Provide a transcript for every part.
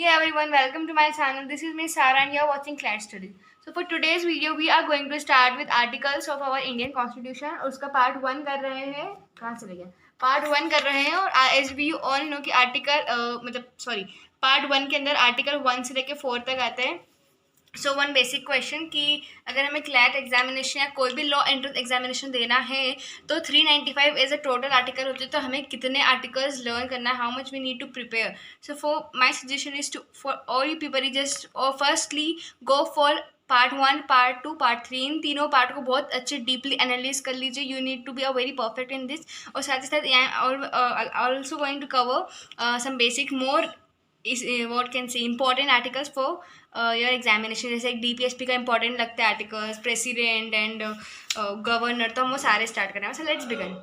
Hey everyone, welcome to my channel. This is me Sarah and you are watching Class Study. So for today's video, we are going to start with articles of our Indian Constitution. और उसका part 1 कर रहे हैं. कहाँ चले गया? Part 1 कर रहे हैं और as we all know कि आर्टिकल पार्ट 1 के अंदर आर्टिकल 1 से लेके 4 तक आते हैं. सो वन बेसिक क्वेश्चन कि अगर हमें क्लैट एग्जामिनेशन या कोई भी लॉ एंट्रेंस एग्जामिनेशन देना है तो 395 एज अ टोटल आर्टिकल होते हैं, तो हमें कितने आर्टिकल्स लर्न करना है, how much we need to prepare. So for my suggestion is to for all you people is just और firstly go for part 1, part 2, part 3. इन तीनों पार्ट को बहुत अच्छे डीपली एनालिस कर लीजिए. You need to be a very perfect in this. और साथ ही साथ also going to cover some basic more is what can say important articles for your examination. जैसे एक DPSP का इंपॉर्टेंट लगता है आर्टिकल्स, प्रेसिडेंट एंड गवर्नर, तो हम वो सारे स्टार्ट करें. So let's begin.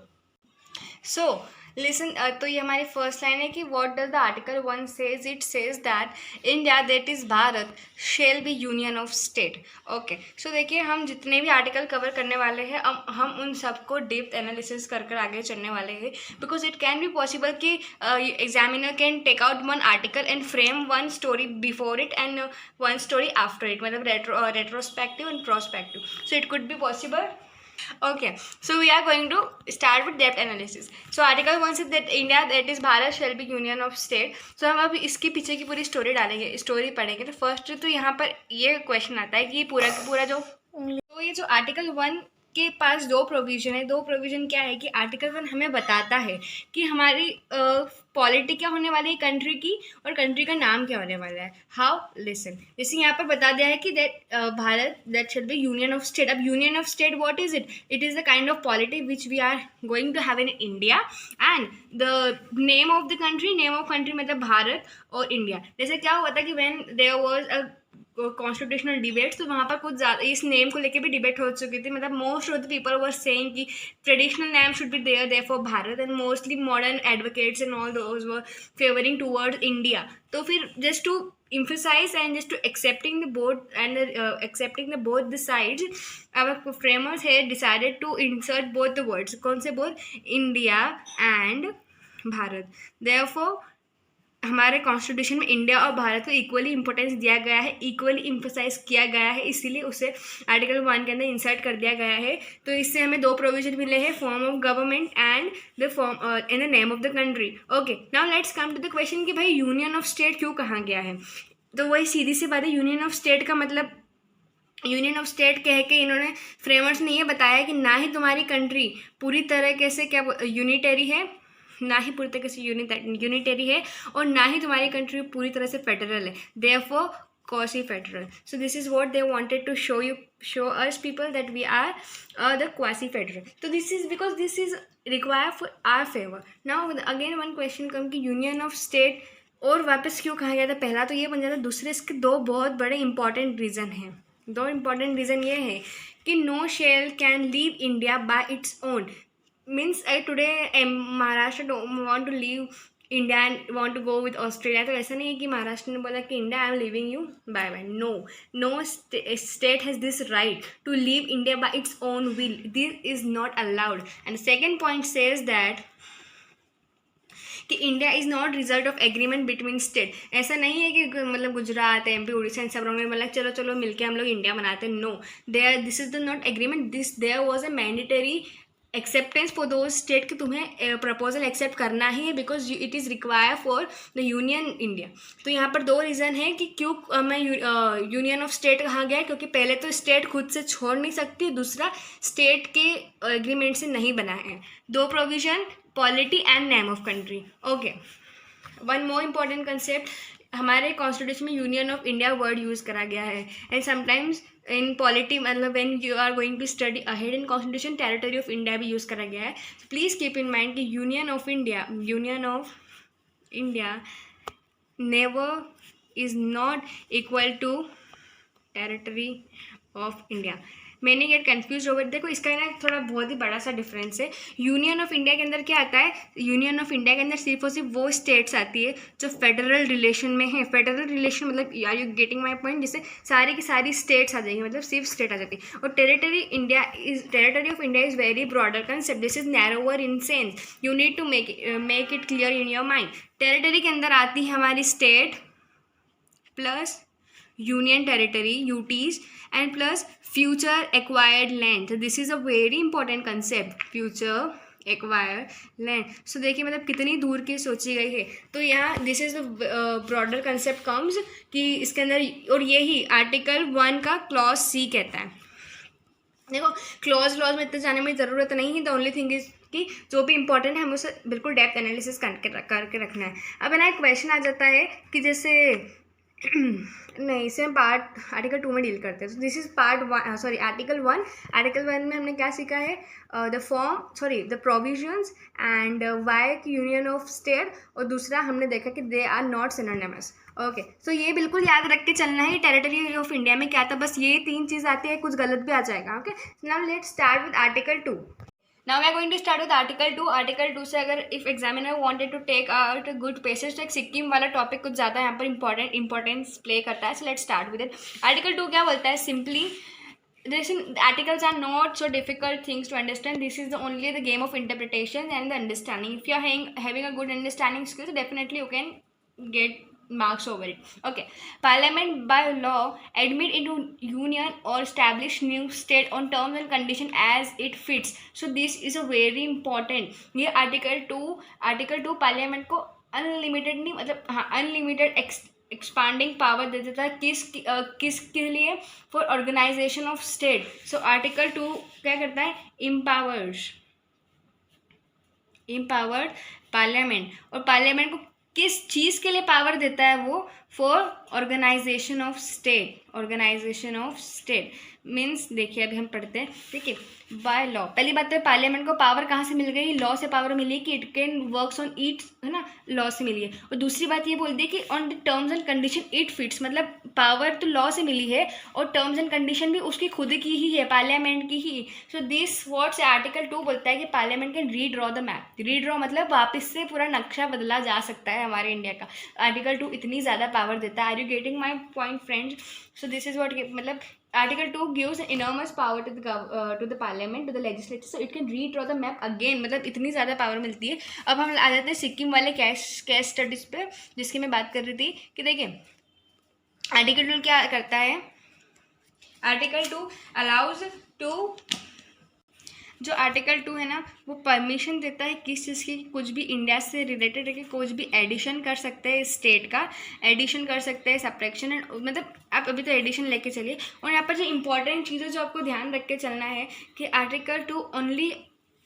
So listen, तो ये हमारी फर्स्ट लाइन है कि what does the article 1 says. It says that India that is Bharat shall be union of state. Okay, so देखिए हम जितने भी आर्टिकल कवर करने वाले हैं हम उन सबको डेप्थ एनालिसिस कर आगे चलने वाले हैं. Because it can be possible कि examiner can take out one article and frame one story before it and one story after it, मतलब retrospective and prospective. So it could be possible. Okay, so we are going to start with depth analysis. So article 1 says that India that is Bharat shall be union of state. So हम अब इसके पीछे की पूरी story डालेंगे, story पढ़ेंगे. तो first तो यहाँ पर ये क्वेश्चन आता है कि पूरा का पूरा तो ये जो आर्टिकल 1 के पास दो प्रोविजन है. दो प्रोविजन क्या है कि आर्टिकल 1 हमें बताता है कि हमारी पॉलिटी क्या होने वाली है कंट्री की और कंट्री का नाम क्या होने वाला है. How, listen. जैसे यहाँ पर बता दिया है कि Bharat that should be union of state. अब union of state what is it? It is the kind of polity which we are going to have in India and the name of the country मतलब भारत और India. जैसे क्या हुआ था कि when there was a constitutional debates, तो वहाँ पर कुछ ज़्यादा इस नेम को लेके भी डिबेट हो चुकी थी. मतलब most of the people were saying कि traditional name should be there for Bharat and mostly modern advocates and all those were favouring towards India. तो फिर just to emphasize and just to accepting the both the sides, our framers here decided to insert both the words. कौन से बोल? India and Bharat. therefore हमारे constitution में India और भारत को equally importance दिया गया है, इक्वली इम्फोसाइज किया गया है, इसीलिए उसे आर्टिकल 1 के अंदर इंसर्ट कर दिया गया है. तो इससे हमें दो प्रोविजन मिले हैं, form of government and the form and the name of the country. Okay, now let's come to the question कि भाई यूनियन ऑफ स्टेट क्यों कहा गया है. तो वही सीधी सी बात है, यूनियन ऑफ स्टेट का मतलब यूनियन ऑफ स्टेट कह के इन्होंने फ्रेमर्स ने ये बताया कि ना ही तुम्हारी कंट्री पूरी तरीके से क्या यूनिटरी है, ना ही पूरी तरीके से यूनिटरी है, और ना ही तुम्हारी कंट्री पूरी तरह से फेडरल है. Therefore quasi federal. So this is what they wanted to show us people that we are the quasi federal. So this is because this is required for our favor. Now again one question come कि union of state और वापस क्यों कहा गया था. पहला तो ये बन जाता है, दूसरे इसके दो बहुत बड़े इंपॉर्टेंट रीज़न हैं. दो इंपॉर्टेंट रीज़न ये है कि no shall can leave India by its own. Means today Maharashtra want to leave India and want to go with Australia. तो ऐसा नहीं है कि महाराष्ट्र ने बोला कि India I am leaving you bye bye. No state has this right to leave India by its own will. This is not allowed. And second point says that कि India is not result of agreement between state. ऐसा नहीं है कि मतलब Gujarat, MP, Orissa इन सब लोगों ने मतलब चलो मिलके हम लोग इंडिया बनाते हैं. No, this is the not agreement. There was a mandatory acceptance for those state कि तुम्हें प्रपोजल एक्सेप्ट करना ही है because it is require for the union India. तो यहाँ पर दो रीज़न है कि क्यों हमें यूनियन ऑफ स्टेट कहा गया है, क्योंकि पहले तो स्टेट खुद से छोड़ नहीं सकती, दूसरा स्टेट के एग्रीमेंट से नहीं बना है. दो provision, polity and name of country. Okay, one more important concept, हमारे कॉन्स्टिट्यूशन में union of India word use करा गया है. एंड समटाइम्स इन पॉलिटी मतलब when you are going to study ahead in constitution, territory of India भी use करा गया है. प्लीज़ कीप इन माइंड कि union of India never is not equal to territory of India. मैंने get confuse over. देखो इसका ना थोड़ा बहुत ही बड़ा सा डिफरेंस है. यूनियन ऑफ इंडिया के अंदर क्या आता है, यूनियन ऑफ इंडिया के अंदर सिर्फ और सिर्फ वो स्टेट्स आती है जो फेडरल रिलेशन में है. फेडरल रिलेशन मतलब are you getting my point, जिससे सारी की सारी स्टेट्स आ जाएंगी, मतलब सिर्फ स्टेट आ जाती है. और territory of India is very broader concept. This is narrower in sense. You need to make it clear in your mind. Territory के अंदर आती है हमारी state, plus union territory UTs and plus future acquired land. This is a very important concept, future acquire land. So देखिए मतलब कितनी दूर की सोची गई है. तो यहाँ this is the broader concept comes कि इसके अंदर, और यही आर्टिकल 1 का क्लॉज सी कहता है. देखो क्लॉज में इतने जाने में ज़रूरत नहीं है. द ओनली थिंग इज कि जो भी इंपॉर्टेंट है हमें उसे बिल्कुल डेप्थ एनालिसिस करके रखना है. अब है ना एक क्वेश्चन आ जाता है कि जैसे नहीं, इसे हम पार्ट आर्टिकल 2 में डील करते हैं. तो this is part 1, sorry article 1. Article 1 में हमने क्या सीखा है, the provisions and why union of state, और दूसरा हमने देखा कि they are not synonymous. Okay, so ये बिल्कुल याद रख के चलना है. टेरिटरी ऑफ इंडिया में क्या था, बस ये 3 चीज़ आती है, कुछ गलत भी आ जाएगा. Okay, now let's start with article 2. Now we are going to start with article 2. Article 2 से अगर if examiner wanted to take out good passage, तो एक सिक्किम वाला टॉपिक कुछ ज़्यादा यहाँ पर इंपॉर्टेंस प्ले करता है. So let's start with it. Article 2 क्या बोलता है, simply articles are not so difficult things to understand. This is only the game of interpretation and the understanding. If you are having a good understanding skills, definitely you can get marks over it. Okay, parliament by law admit into union or establish new state on terms and condition as it fits. So this is a very important. ये article 2 parliament को unlimited नहीं, मतलब हाँ unlimited expanding power दे देता है किसके लिए, for organisation of state. So article 2 क्या करता है, इम्पावर्ड पार्लियामेंट. और पार्लियामेंट को किस चीज़ के लिए पावर देता है वो, for organisation of state. Means देखिए अभी हम पढ़ते हैं, ठीक है. बाय लॉ, पहली बात तो पार्लियामेंट को पावर कहाँ से मिल गई, लॉ से पावर मिली कि it can works on it, है ना, लॉ से मिली है. और दूसरी बात ये बोल दी कि on the terms and condition it fits, मतलब पावर तो लॉ से मिली है और टर्म्स एंड कंडीशन भी उसकी खुद की ही है, पार्लियामेंट की ही. सो दिस वर्ड्स आर्टिकल 2 बोलता है कि parliament can redraw the map. Redraw मतलब वापस से पूरा नक्शा बदला जा सकता है हमारे इंडिया का. आर्टिकल 2 इतनी ज़्यादा पावर देता है. Are you getting my point friends? So this is what, मतलब Article 2 gives enormous power to the parliament, to the legislature, so it can redraw the map again. मतलब इतनी ज़्यादा पावर मिलती है. अब हम आ जाते हैं सिक्किम वाले केस स्टडीज़ पे, जिसकी मैं बात कर रही थी. कि देखिए आर्टिकल 2 क्या करता है, आर्टिकल 2 अलाउज टू, जो आर्टिकल 2 है ना वो परमिशन देता है किस चीज़ की, कुछ भी इंडिया से रिलेटेड है कि कुछ भी एडिशन कर सकते हैं, स्टेट का एडिशन कर सकते हैं, सब्ट्रैक्शन एंड, मतलब आप अभी तो एडिशन लेके चलिए. और यहाँ पर जो इंपॉर्टेंट चीज़ें जो आपको ध्यान रख के चलना है कि article 2 only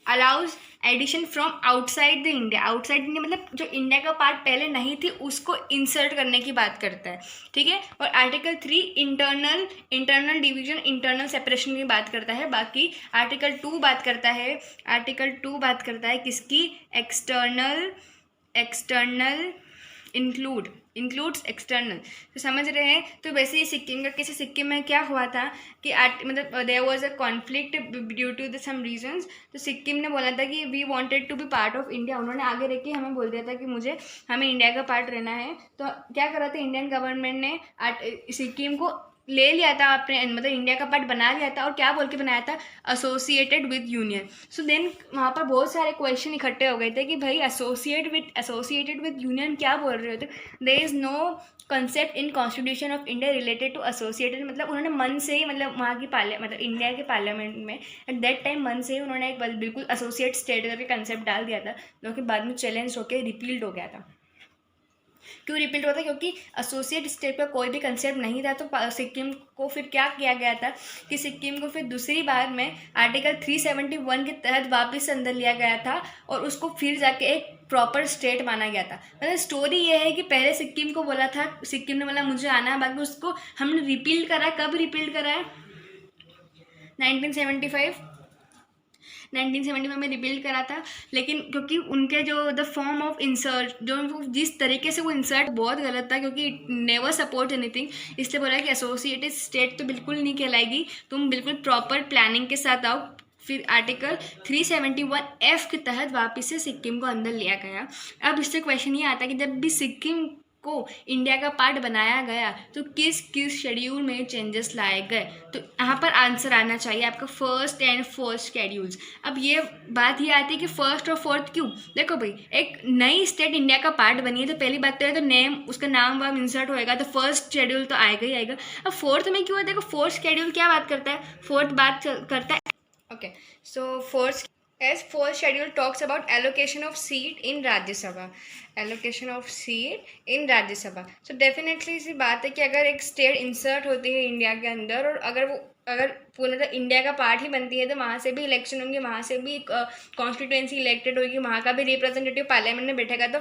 allows addition from outside the India. Outside India मतलब जो इंडिया का पार्ट पहले नहीं थी उसको इंसर्ट करने की बात करता है, ठीक है. और article 3 internal division, internal separation की बात करता है. बाकी आर्टिकल 2 बात करता है किसकी, एक्सटर्नल इंक्लूड्स एक्सटर्नल. तो समझ रहे हैं. तो वैसे ही सिक्किम का केस, सिक्किम में क्या हुआ था कि मतलब there was a conflict due to the some reasons. तो सिक्किम ने बोला था कि we wanted to be part of India. उन्होंने आगे रख के हमें बोल दिया था कि हमें इंडिया का पार्ट रहना है. तो क्या करा था, इंडियन गवर्नमेंट ने सिक्किम को ले लिया था अपने, मतलब इंडिया का पार्ट बना लिया था. और क्या बोल के बनाया था, associated with union. So then वहाँ पर बहुत सारे क्वेश्चन इकट्ठे हो गए थे कि भाई एसोसिएटेड विद यूनियन क्या बोल रहे थे. There is no concept in constitution of India related to associated. मतलब उन्होंने मन से ही, मतलब वहाँ की मतलब इंडिया के पार्लियामेंट में एट दैट टाइम मन से ही उन्होंने एक बिल्कुल एसोसिएट स्टेट करके कंसेप्ट डाल दिया था, जो कि बाद में चैलेंज होकर रिपील्ड हो गया था. क्यों रिपीट होता है, क्योंकि एसोसिएट स्टेट का कोई भी कंसेप्ट नहीं था. तो सिक्किम को फिर क्या किया गया था कि सिक्किम को फिर दूसरी बार में आर्टिकल 371 के तहत वापस अंदर लिया गया था और उसको फिर जाके एक प्रॉपर स्टेट माना गया था. मतलब स्टोरी ये है कि पहले सिक्किम को बोला था, सिक्किम ने बोला मुझे आना है, बाकी उसको हमने रिपील करा. कब रिपील करा है, 1975 में रिबिल्ड करा था. लेकिन क्योंकि उनके जो द फॉर्म ऑफ इंसर्ट, जो जिस तरीके से वो इंसर्ट बहुत गलत था, क्योंकि इट नेवर सपोर्ट एनीथिंग, इसलिए बोला कि एसोसिएटेड स्टेट तो बिल्कुल नहीं कहलाएगी, तुम बिल्कुल प्रॉपर प्लानिंग के साथ आओ. फिर आर्टिकल 371F के तहत वापस से सिक्किम को अंदर लिया गया. अब इससे क्वेश्चन ये आता है कि जब भी सिक्किम को इंडिया का पार्ट बनाया गया तो किस किस शेड्यूल में चेंजेस लाए गए। तो यहाँ पर आंसर आना चाहिए आपका फर्स्ट एंड फोर्थ शेड्यूल्स। अब ये बात ये आती है कि फर्स्ट और फोर्थ क्यों। देखो भाई, एक नई स्टेट इंडिया का पार्ट बनी है तो पहली बात तो है तो नेम, उसका नाम वाम इंसर्ट होएगा तो फर्स्ट शेड्यूल तो आएगा ही आएगा। अब फोर्थ में क्यों है, देखो फोर्थ शेड्यूल क्या बात करता है, फोर्थ बात करता है okay so fourth schedule talks about allocation of seat in Rajya Sabha, allocation of seat in Rajya Sabha। so definitely सी बात है कि अगर एक स्टेट इंसर्ट होती है इंडिया के अंदर और अगर पूरा इंडिया का पार्ट ही बनती है तो वहाँ से भी इलेक्शन होंगे, वहाँ से भी कॉन्स्टिट्यूएंसी इलेक्टेड होगी, वहाँ का भी रिप्रेजेंटेटिव पार्लियामेंट में बैठेगा। तो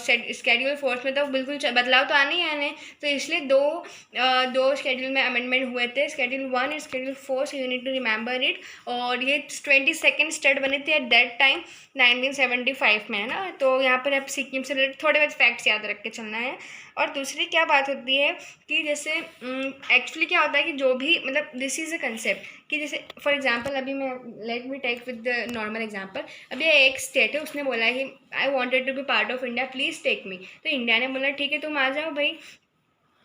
शेड्यूल फोर्थ में तो बिल्कुल बदलाव तो आने ही आने। तो इसलिए दो शेड्यूल में अमेंडमेंट हुए थे, शेड्यूल 1 और schedule 4, so you need to remember it. और ये 22nd स्टेट बने थे एट दैट टाइम 1975 में, है ना। तो यहाँ पर आप सिक्किम से रिलेटेड थोड़े बहुत फैक्ट्स याद रख के चलना है। और दूसरी क्या बात होती है कि जैसे एक्चुअली क्या होता है कि जो भी मतलब दिस इज़ अ कंसेप्ट कि जैसे फॉर एग्जांपल अभी मैं let me take with the normal example. अभी एक स्टेट है, उसने बोला है कि I wanted to be part of India, please take me. तो इंडिया ने बोला ठीक है तुम आ जाओ भाई।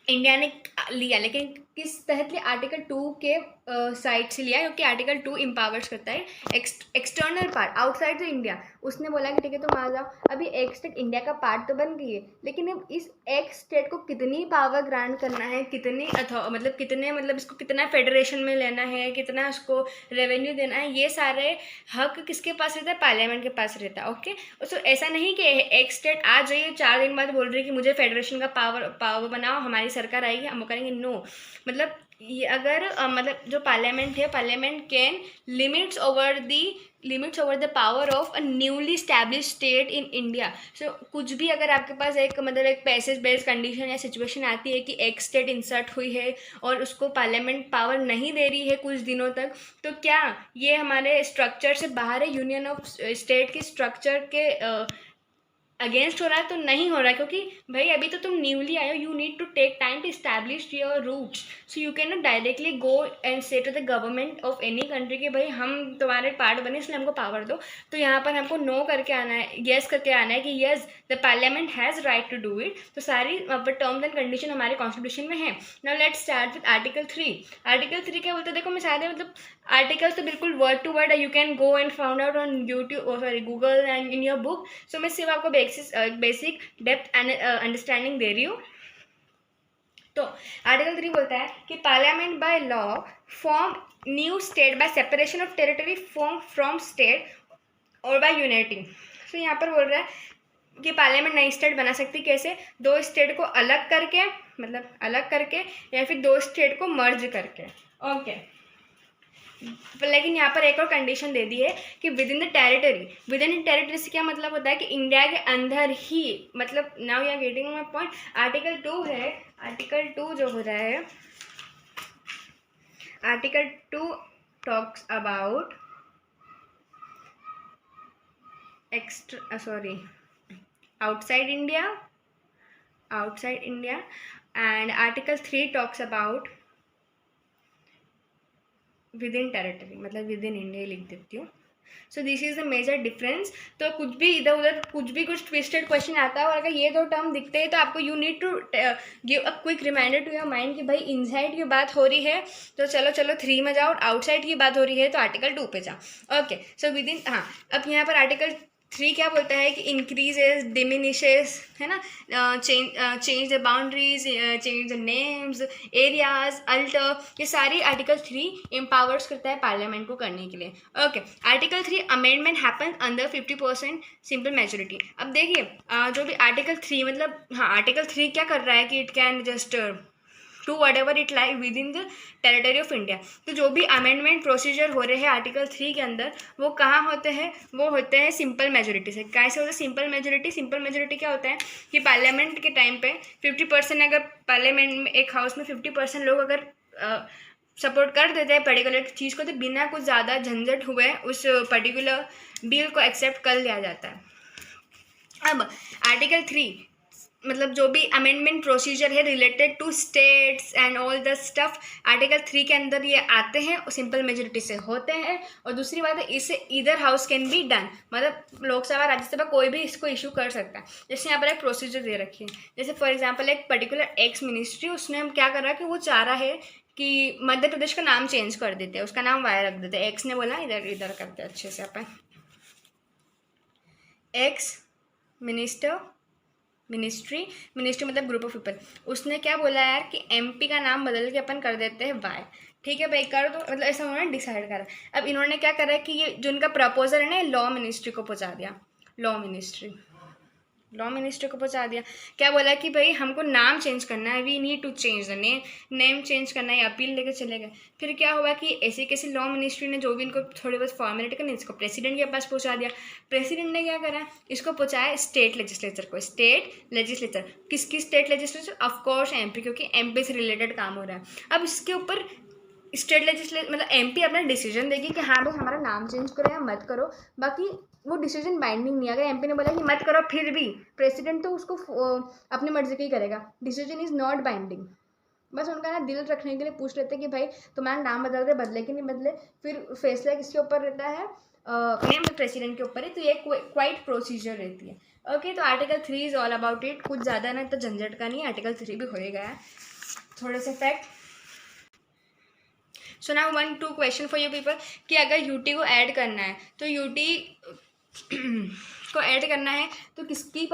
इंडिया ने लिया, लेकिन किस तहत लिया, आर्टिकल 2 के साइड से लिया, क्योंकि आर्टिकल 2 एम्पावर्स करता है external part outside the India. उसने बोला कि ठीक है तुम आ जाओ। अभी एक स्टेट इंडिया का पार्ट तो बन गई है, लेकिन अब इस एक स्टेट को कितनी पावर ग्रांट करना है, कितनी मतलब इसको कितना फेडरेशन में लेना है, कितना उसको रेवेन्यू देना है, ये सारे हक किसके पास रहता है, पार्लियामेंट के पास रहता है। ओके सो ऐसा नहीं कि एक स्टेट आ जाइए 4 दिन बाद बोल रही है कि मुझे फेडरेशन का पावर बनाओ, हमारी सरकार आएगी हम करेंगे, नो। मतलब ये अगर मतलब जो पार्लियामेंट है, parliament can limits over the power of a newly establish state in India. So कुछ भी अगर आपके पास एक मतलब एक पैसेज बेस्ड कंडीशन या सिचुएशन आती है कि एक स्टेट इंसर्ट हुई है और उसको पार्लियामेंट पावर नहीं दे रही है कुछ दिनों तक, तो क्या ये हमारे स्ट्रक्चर से बाहर है, यूनियन ऑफ स्टेट के स्ट्रक्चर के अगेंस्ट हो रहा है? तो नहीं हो रहा है, क्योंकि भाई अभी तो तुम न्यूली आए हो, you need to take time to establish your roots. So you can not directly go and say to the government of any country कि भाई हम तुम्हारे पार्ट बने इसलिए हमको पावर दो। तो यहाँ पर हमको नो करके आना है, येस करके आना है कि yes the parliament has right to do it. तो सारी टर्म्स एंड कंडीशन हमारे कॉन्स्टिट्यूशन में है। Now let's start with article 3। Article 3 क्या बोलते हैं, देखो मैं सारे मतलब आर्टिकल्स तो बिल्कुल word to word you can go and found out on YouTube Google and in your book. So मैं सिर्फ आपको बेसिक डेप्थ एंड अंडरस्टैंडिंग दे रही हूँ। तो आर्टिकल 3 बोलता है कि parliament by law form new state by separation of territory from state और बाय यूनाइटिंग। तो यहाँ पर बोल रहा है कि पार्लियामेंट नई स्टेट बना सकती, कैसे, 2 स्टेट को अलग करके या फिर 2 स्टेट को मर्ज करके। ओके लेकिन यहाँ पर एक और कंडीशन दे दी है कि विद इन द टेरिटरी से क्या मतलब होता है कि इंडिया के अंदर ही, मतलब now you are getting my point. Article 2 है, आर्टिकल 2 जो हो रहा है, article 2 talks about outside India and article 3 talks about within territory, मतलब विद इन इंडिया लिख देती हूँ। So this is the major difference. तो कुछ भी इधर उधर कुछ ट्विस्टेड क्वेश्चन आता है और अगर ये 2 टर्म दिखते हैं तो आपको you need to give a quick reminder to your mind कि भाई इनसाइड की बात हो रही है तो चलो 3 में जाओ, आउटसाइड की बात हो रही है तो आर्टिकल 2 पे जाओ। ओके सो विद इन, हाँ अब यहाँ पर आर्टिकल 3 क्या बोलता है कि इंक्रीजेस, डिमिनिशेस, है ना, change the boundaries, change the names, areas, alter, ये सारी आर्टिकल 3 एम्पावर्स करता है पार्लियामेंट को करने के लिए। Okay article 3 amendment happen under 50% simple majority. अब देखिए जो भी आर्टिकल 3 मतलब, हाँ आर्टिकल 3 क्या कर रहा है कि it can just to whatever it lie within the territory of India. तो जो भी अमेंडमेंट प्रोसीजर हो रहे हैं आर्टिकल 3 के अंदर वो कहाँ होते हैं, वो होते हैं सिंपल मेजोरिटी से। कैसे होता है सिंपल मेजोरिटी क्या होता है कि पार्लियामेंट के टाइम पे 50%, अगर पार्लियामेंट में एक हाउस में 50% लोग अगर सपोर्ट कर देते हैं पर्टिकुलर चीज़ को तो बिना कुछ ज़्यादा झंझट हुए उस पर्टिकुलर बिल को एक्सेप्ट कर लिया जाता है। अब आर्टिकल 3 मतलब जो भी अमेंडमेंट प्रोसीजर है related to states and all the stuff article 3 के अंदर ये आते हैं और सिंपल मेजोरिटी से होते हैं। और दूसरी बात है इसे either house can be done, मतलब लोकसभा राज्यसभा कोई भी इसको इशू कर सकता है। जैसे यहाँ पर एक प्रोसीजर दे रखी है, जैसे फॉर एग्जाम्पल एक पर्टिकुलर एक्स मिनिस्ट्री, उसने हम क्या कर रहा है कि वो चाह रहा है कि मध्य प्रदेश का नाम चेंज कर देते हैं, उसका नाम वाई रख देते हैं। एक्स ने बोला इधर इधर करते हैं अच्छे से अपन, एक्स मिनिस्ट्री मतलब ग्रुप ऑफ पीपल, उसने क्या बोला यार कि एमपी का नाम बदल के अपन कर देते हैं वाई। ठीक है भाई कर दो, मतलब ऐसा उन्होंने डिसाइड करा। अब इन्होंने क्या करा है कि ये जो उनका प्रपोजल है ना लॉ मिनिस्ट्री को पहुंचा दिया, लॉ मिनिस्ट्री को पहुंचा दिया। क्या बोला कि भाई हमको नाम चेंज करना है, we need to change the name change करना है, अपील लेकर चले गए। फिर क्या हुआ कि ऐसे कैसे लॉ मिनिस्ट्री ने जो भी इनको थोड़ी बहुत फॉर्मेलिटी करनी इसको प्रेसिडेंट के पास पहुंचा दिया। प्रेसिडेंट ने क्या करा, इसको पहुंचाया स्टेट लेजिस्लेचर को। किसकी स्टेट लेजिस्लेचर? ऑफकोर्स एमपी, क्योंकि एमपी से रिलेटेड काम हो रहा है। अब इसके ऊपर स्टेट लेजिस्लेचर मतलब एमपी अपना डिसीजन देगी कि हाँ भाई हमारा नाम चेंज करो या मत करो। बाकी वो डिसीजन बाइंडिंग नहीं है। अगर एमपी ने बोला कि मत करो फिर भी प्रेसिडेंट तो उसको अपनी मर्जी का ही करेगा। Decision is not binding. बस उनका ना दिल रखने के लिए पूछ लेते कि भाई तुम्हारा नाम बदले कि नहीं बदले, फिर फैसला किसके ऊपर रहता है, अपने प्रेसिडेंट के ऊपर है। तो ये क्वाइट प्रोसीजर रहती है। ओके, तो article 3 is all about it. कुछ ज़्यादा ना तो झंझट का नहीं, आर्टिकल 3 भी हो गया है। थोड़े से fact. So now 1-2 question for you people कि अगर यूटी को ऐड करना है तो यूटी को ऐड करना है तो किसकी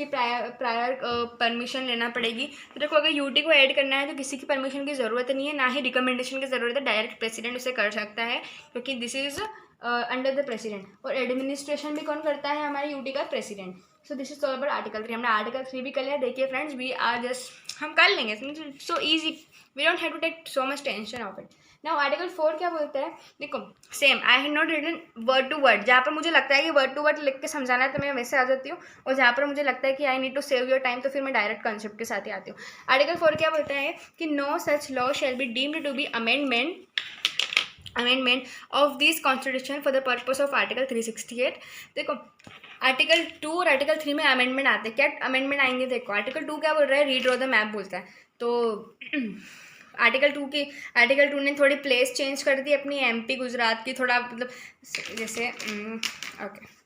प्रायर परमिशन लेना पड़ेगी। तो देखो अगर यूटी को ऐड करना है तो किसी की परमिशन की ज़रूरत नहीं है, ना ही रिकमेंडेशन की ज़रूरत है। डायरेक्ट प्रेसिडेंट उसे कर सकता है क्योंकि this is under the president. और एडमिनिस्ट्रेशन भी कौन करता है? हमारे यूटी का president. So this is all about article 3। हमने आर्टिकल 3 भी कर लिया। देखिए फ्रेंड्स, वी आर जस्ट हम कर लेंगे, so easy, we don't have to take so much tension of it. Now article 4 क्या बोलता है? देखो same, I have not written word to word. जहाँ पर मुझे लगता है कि वर्ड टू वर्ड लिख के समझाना है तो मैं वैसे आ जाती हूँ, और जहाँ पर मुझे लगता है कि I need to save your time तो फिर मैं डायरेक्ट कॉन्सेप्ट के साथ ही आती हूँ। आर्टिकल 4 क्या बोलता है कि no such law shall be deemed to be amendment of this constitution for the purpose of article 368। देखो आर्टिकल 2 और आर्टिकल 3 में अमेंडमेंट आते हैं। क्या अमेंडमेंट आएंगे? देखो आर्टिकल 2 क्या बोल रहा है? रीड्रॉ द मैप बोलता है। तो आर्टिकल 2 ने थोड़ी प्लेस चेंज कर दी अपनी, एमपी गुजरात की थोड़ा, मतलब जैसे ओके,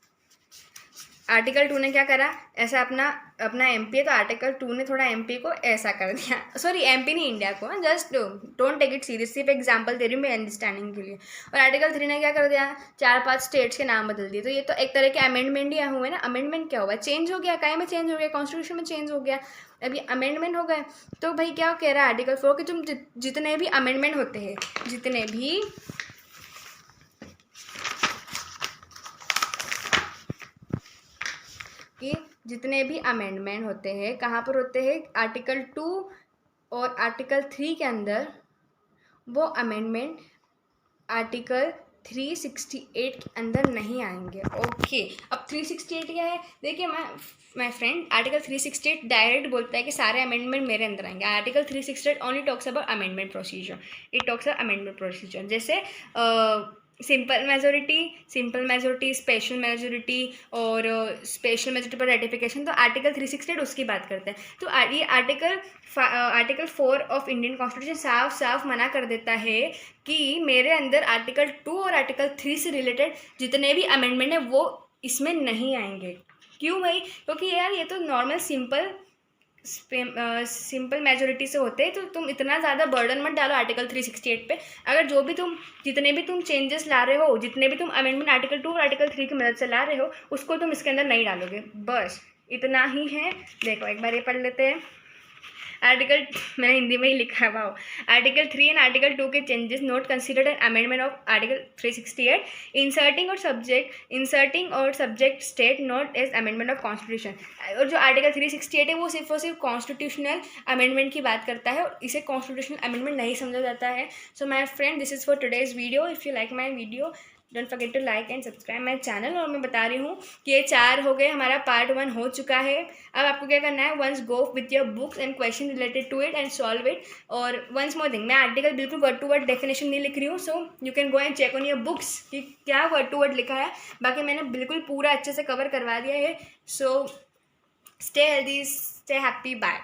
आर्टिकल 2 ने क्या करा, ऐसा अपना एमपी है तो आर्टिकल 2 ने थोड़ा एमपी को ऐसा कर दिया। सॉरी एमपी नहीं, इंडिया को। Just don't take it serious, सिर्फ एग्जांपल दे रही हूँ मैं अंडरस्टैंडिंग के लिए। और आर्टिकल 3 ने क्या कर दिया? 4-5 स्टेट्स के नाम बदल दिए। तो ये तो एक तरह के अमेंडमेंट ही हुए ना। अमेंडमेंट क्या हुआ? चेंज हो गया, काय में चेंज हो गया? कॉन्स्टिट्यूशन में चेंज हो गया। अभी अमेंडमेंट हो गए। तो भाई क्या कह रहा है आर्टिकल 4 कि तुम जितने भी अमेंडमेंट होते हैं, जितने भी अमेंडमेंट होते हैं कहाँ पर होते हैं? आर्टिकल 2 और आर्टिकल 3 के अंदर। वो अमेंडमेंट आर्टिकल 368 के अंदर नहीं आएंगे। ओके, अब 368 क्या है? देखिए माय फ्रेंड, आर्टिकल 368 डायरेक्ट बोलता है कि सारे अमेंडमेंट मेरे अंदर आएंगे। Article 368 only talks about amendment procedure. It talks about amendment procedure, जैसे सिंपल मेजोरिटी, स्पेशल मेजोरिटी और स्पेशल मेजोरिटी पर रेटिफिकेशन। तो आर्टिकल 368 उसकी बात करते हैं। तो ये आर्टिकल 4 ऑफ इंडियन कॉन्स्टिट्यूशन साफ मना कर देता है कि मेरे अंदर आर्टिकल 2 और आर्टिकल 3 से रिलेटेड जितने भी अमेंडमेंट हैं वो इसमें नहीं आएंगे। क्यों भाई? क्योंकि यार ये तो नॉर्मल सिंपल मेजोरिटी से होते हैं। तो तुम इतना ज़्यादा बर्डन मत डालो आर्टिकल 368 पे। अगर जितने भी तुम चेंजेस ला रहे हो, जितने भी तुम अमेंडमेंट आर्टिकल 2 और आर्टिकल 3 की मदद से ला रहे हो, उसको तुम इसके अंदर नहीं डालोगे। बस इतना ही है। देखो एक बार ये पढ़ लेते हैं। आर्टिकल, मैंने हिंदी में ही लिखा है, आर्टिकल 3 एंड आर्टिकल 2 के changes not considered an amendment of article 368, inserting और subject state not as amendment of constitution. और जो आर्टिकल 368 है वो सिर्फ और सिर्फ कॉन्स्टिट्यूशनल अमेंडमेंट की बात करता है और इसे कॉन्स्टिट्यूशनल अमेंडमेंट नहीं समझा जाता है। So my friend, this is for today's video. If you like my video don't forget to like and subscribe my channel. और मैं बता रही हूँ कि ये 4 हो गए, हमारा पार्ट 1 हो चुका है। अब आपको क्या करना है? Once go with your books and question related to it and solve it. और वंस मोर थिंग, मैं आर्टिकल बिल्कुल वर्ड टू वर्ड डेफिनेशन नहीं लिख रही हूँ। So you can go and check on your books कि क्या वर्ड टू वर्ड लिखा है। बाकी मैंने बिल्कुल पूरा अच्छे से कवर करवा दिया है। So stay healthy, stay happy, bye.